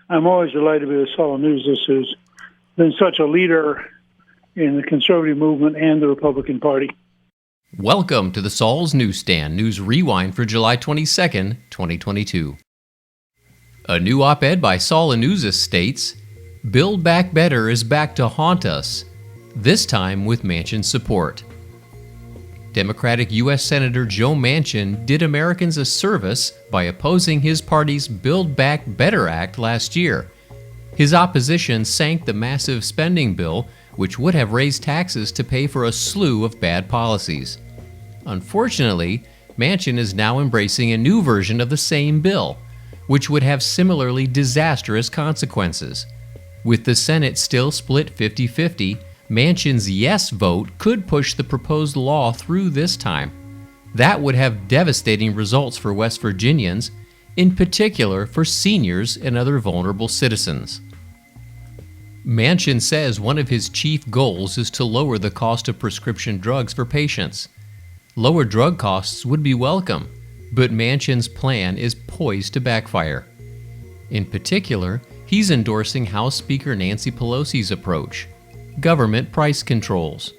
I'm always delighted to be with Saul News, who's been such a leader in the conservative movement and the Republican Party. Welcome to the Saul's Newsstand News Rewind for July 22nd, 2022. A new op-ed by Saul News states, "Build Back Better is back to haunt us, this time with Manchin's support." Democratic U.S. Senator Joe Manchin did Americans a service by opposing his party's Build Back Better Act last year. His opposition sank the massive spending bill, which would have raised taxes to pay for a slew of bad policies. Unfortunately, Manchin is now embracing a new version of the same bill, which would have similarly disastrous consequences. With the Senate still split 50-50, Manchin's yes vote could push the proposed law through this time. That would have devastating results for West Virginians, in particular for seniors and other vulnerable citizens. Manchin says one of his chief goals is to lower the cost of prescription drugs for patients. Lower drug costs would be welcome, but Manchin's plan is poised to backfire. In particular, he's endorsing House Speaker Nancy Pelosi's approach: government price controls.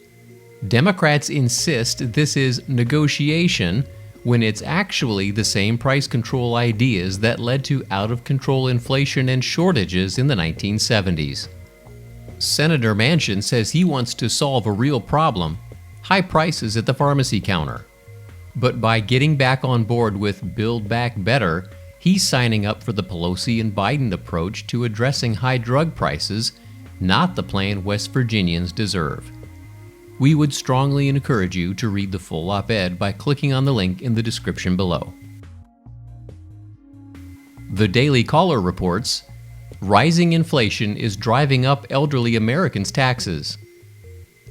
Democrats insist this is negotiation when it's actually the same price control ideas that led to out-of-control inflation and shortages in the 1970s. Senator Manchin says he wants to solve a real problem: high prices at the pharmacy counter. But by getting back on board with Build Back Better, he's signing up for the Pelosi and Biden approach to addressing high drug prices, not the plan West Virginians deserve. We would strongly encourage you to read the full op-ed by clicking on the link in the description below. The Daily Caller reports, rising inflation is driving up elderly Americans' taxes.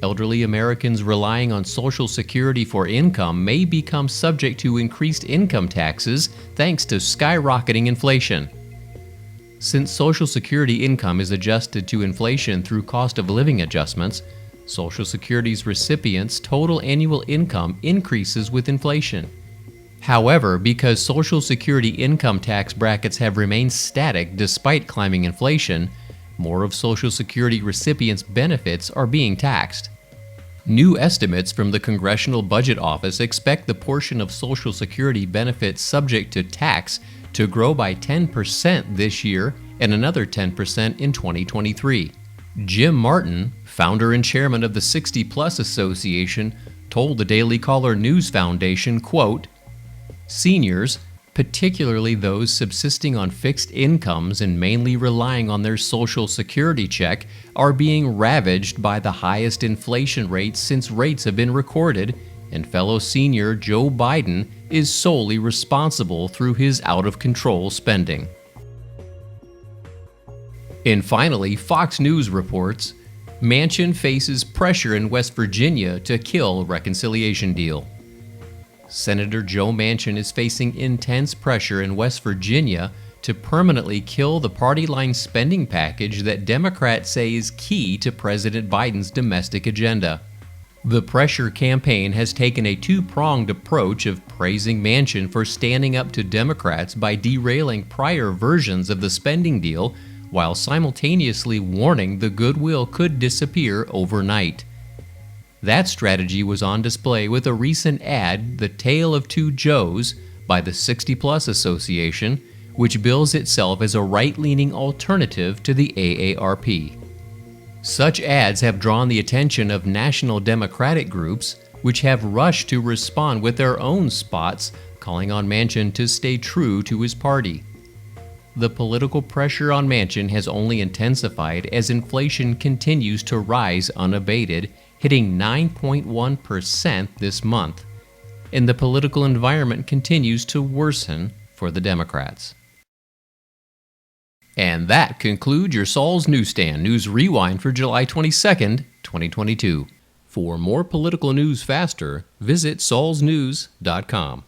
Elderly Americans relying on Social Security for income may become subject to increased income taxes thanks to skyrocketing inflation. Since Social Security income is adjusted to inflation through cost of living adjustments, Social Security's recipients' total annual income increases with inflation. However, because Social Security income tax brackets have remained static despite climbing inflation, more of Social Security recipients' benefits are being taxed. New estimates from the Congressional Budget Office expect the portion of Social Security benefits subject to tax to grow by 10% this year and another 10% in 2023. Jim Martin, founder and chairman of the 60 Plus Association, told the Daily Caller News Foundation, quote, "Seniors, particularly those subsisting on fixed incomes and mainly relying on their Social Security check, are being ravaged by the highest inflation rates since rates have been recorded, and fellow senior Joe Biden is solely responsible through his out-of-control spending." And finally, Fox News reports, Manchin faces pressure in West Virginia to kill reconciliation deal. Senator Joe Manchin is facing intense pressure in West Virginia to permanently kill the party-line spending package that Democrats say is key to President Biden's domestic agenda. The pressure campaign has taken a two-pronged approach of praising Manchin for standing up to Democrats by derailing prior versions of the spending deal, while simultaneously warning the goodwill could disappear overnight. That strategy was on display with a recent ad, The Tale of Two Joes, by the 60 Plus Association, which bills itself as a right-leaning alternative to the AARP. Such ads have drawn the attention of national Democratic groups, which have rushed to respond with their own spots, calling on Manchin to stay true to his party. The political pressure on Manchin has only intensified as inflation continues to rise unabated, hitting 9.1% this month, and the political environment continues to worsen for the Democrats. And that concludes your Saul's Newsstand News Rewind for July 22nd, 2022. For more political news faster, visit saulsnews.com.